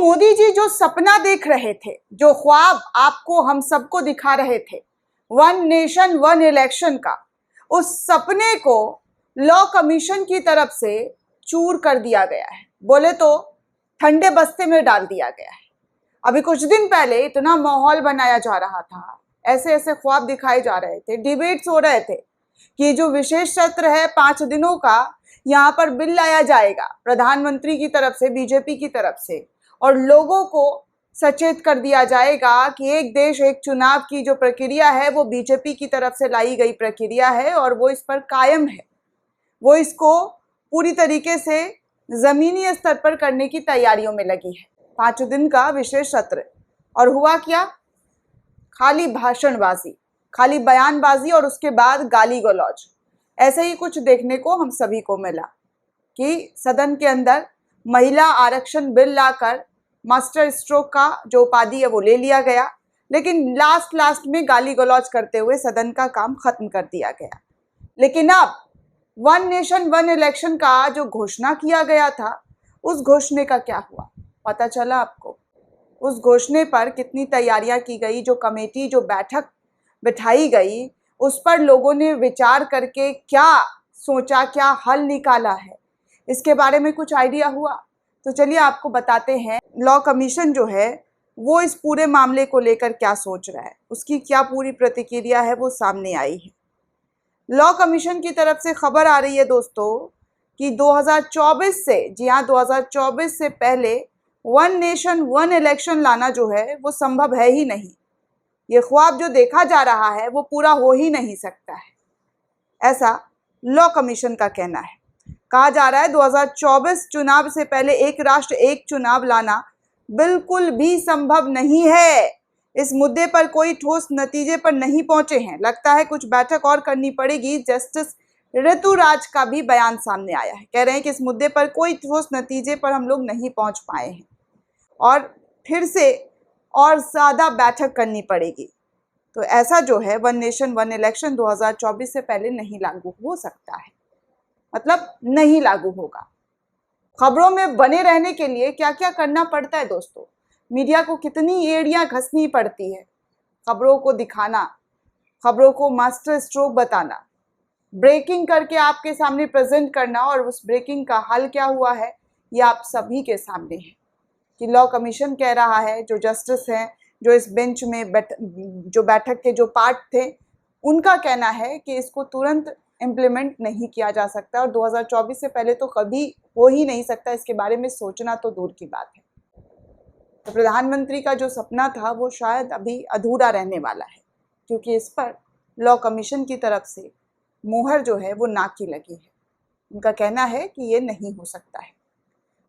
मोदी जी जो सपना देख रहे थे, जो ख्वाब आपको हम सबको दिखा रहे थे, वन नेशन वन इलेक्शन का, उस सपने को लॉ कमीशन की तरफ से चूर कर दिया गया है। बोले तो ठंडे बस्ते में डाल दिया गया है। अभी कुछ दिन पहले इतना माहौल बनाया जा रहा था, ऐसे ऐसे ख्वाब दिखाए जा रहे थे, डिबेट्स हो रहे थे कि जो विशेष सत्र है 5 दिनों का, यहाँ पर बिल लाया जाएगा प्रधानमंत्री की तरफ से, बीजेपी की तरफ से, और लोगों को सचेत कर दिया जाएगा कि एक देश एक चुनाव की जो प्रक्रिया है वो बीजेपी की तरफ से लाई गई प्रक्रिया है और वो इस पर कायम है। वो इसको पूरी तरीके से जमीनी स्तर पर करने की तैयारियों में लगी है। 5 दिन का विशेष सत्र, और हुआ क्या? खाली भाषणबाजी, खाली बयानबाजी और उसके बाद गाली गलौज। ऐसे ही कुछ देखने को हम सभी को मिला कि सदन के अंदर महिला आरक्षण बिल लाकर मास्टर स्ट्रोक का जो उपाधि है वो ले लिया गया, लेकिन लास्ट में गाली गलौज करते हुए सदन का काम खत्म कर दिया गया। लेकिन अब वन नेशन वन इलेक्शन का जो घोषणा किया गया था, उस घोषणे का क्या हुआ पता चला आपको? उस घोषणे पर कितनी तैयारियां की गई, जो कमेटी, जो बैठक बिठाई गई, उस पर लोगों ने विचार करके क्या सोचा, क्या हल निकाला है, इसके बारे में कुछ आइडिया हुआ? तो चलिए आपको बताते हैं लॉ कमीशन जो है वो इस पूरे मामले को लेकर क्या सोच रहा है, उसकी क्या पूरी प्रतिक्रिया है वो सामने आई है। लॉ कमीशन की तरफ से खबर आ रही है दोस्तों कि 2024 से, जी हाँ 2024 से पहले वन नेशन वन इलेक्शन लाना जो है वो संभव है ही नहीं। ये ख्वाब जो देखा जा रहा है वो पूरा हो ही नहीं सकता है, ऐसा लॉ कमीशन का कहना है। कहा जा रहा है 2024 चुनाव से पहले एक राष्ट्र एक चुनाव लाना बिल्कुल भी संभव नहीं है। इस मुद्दे पर कोई ठोस नतीजे पर नहीं पहुंचे हैं, लगता है कुछ बैठक और करनी पड़ेगी। जस्टिस ऋतुराज का भी बयान सामने आया है, कह रहे हैं कि इस मुद्दे पर कोई ठोस नतीजे पर हम लोग नहीं पहुंच पाए हैं और फिर से और ज़्यादा बैठक करनी पड़ेगी। तो ऐसा जो है वन नेशन वन इलेक्शन 2024 से पहले नहीं लागू हो सकता है, मतलब नहीं लागू होगा। खबरों में बने रहने के लिए क्या क्या करना पड़ता है दोस्तों, मीडिया को कितनी एड़ियां घसनी पड़ती है, खबरों को दिखाना, खबरों को मास्टर स्ट्रोक बताना, ब्रेकिंग करके आपके सामने प्रेजेंट करना, और उस ब्रेकिंग का हल क्या हुआ है ये आप सभी के सामने है कि लॉ कमीशन कह रहा है, जो जस्टिस हैं, जो इस बेंच में जो बैठक के जो पार्ट थे, उनका कहना है कि इसको तुरंत इम्प्लीमेंट नहीं किया जा सकता और 2024 से पहले तो कभी हो ही नहीं सकता। इसके बारे में सोचना तो दूर की बात है। तो प्रधानमंत्री का जो सपना था वो शायद अभी अधूरा रहने वाला है, क्योंकि इस पर लॉ कमीशन की तरफ से मुहर जो है वो ना की लगी है। उनका कहना है कि ये नहीं हो सकता है।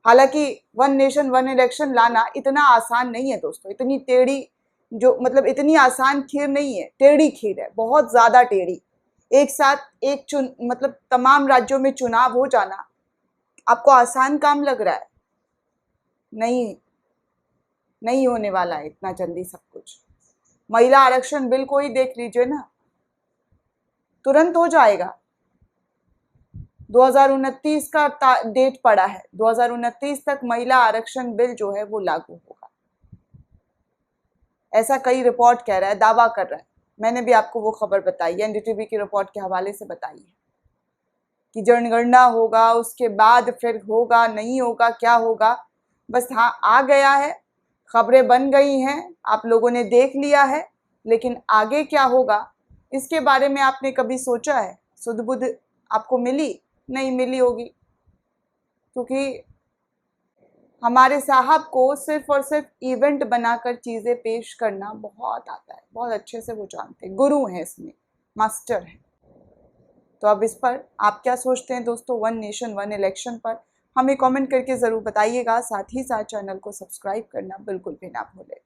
हालांकि वन नेशन वन इलेक्शन लाना इतना आसान नहीं है दोस्तों, इतनी टेढ़ी जो मतलब इतनी आसान खीर नहीं है, टेढ़ी खीर है, बहुत ज़्यादा टेढ़ी। एक साथ मतलब तमाम राज्यों में चुनाव हो जाना आपको आसान काम लग रहा है? नहीं होने वाला है इतना जल्दी सब कुछ। महिला आरक्षण बिल को ही देख लीजिए ना, तुरंत हो जाएगा। 2029 का डेट पड़ा है, 2029 तक महिला आरक्षण बिल जो है वो लागू होगा, ऐसा कई रिपोर्ट कह रहा है, दावा कर रहा है। मैंने भी आपको वो खबर बताई है, एनडीटीवी की रिपोर्ट के हवाले से बताई है कि जनगणना होगा, उसके बाद फिर होगा नहीं होगा, क्या होगा, बस हाँ आ गया है, खबरें बन गई हैं, आप लोगों ने देख लिया है, लेकिन आगे क्या होगा इसके बारे में आपने कभी सोचा है? सुध बुध आपको मिली? नहीं मिली होगी, क्योंकि हमारे साहब को सिर्फ और सिर्फ इवेंट बनाकर चीज़ें पेश करना बहुत आता है, बहुत अच्छे से वो जानते हैं, गुरु हैं इसमें, मास्टर हैं। तो अब इस पर आप क्या सोचते हैं दोस्तों, वन नेशन वन इलेक्शन पर? हमें कमेंट करके ज़रूर बताइएगा। साथ ही साथ चैनल को सब्सक्राइब करना बिल्कुल भी ना भूलें।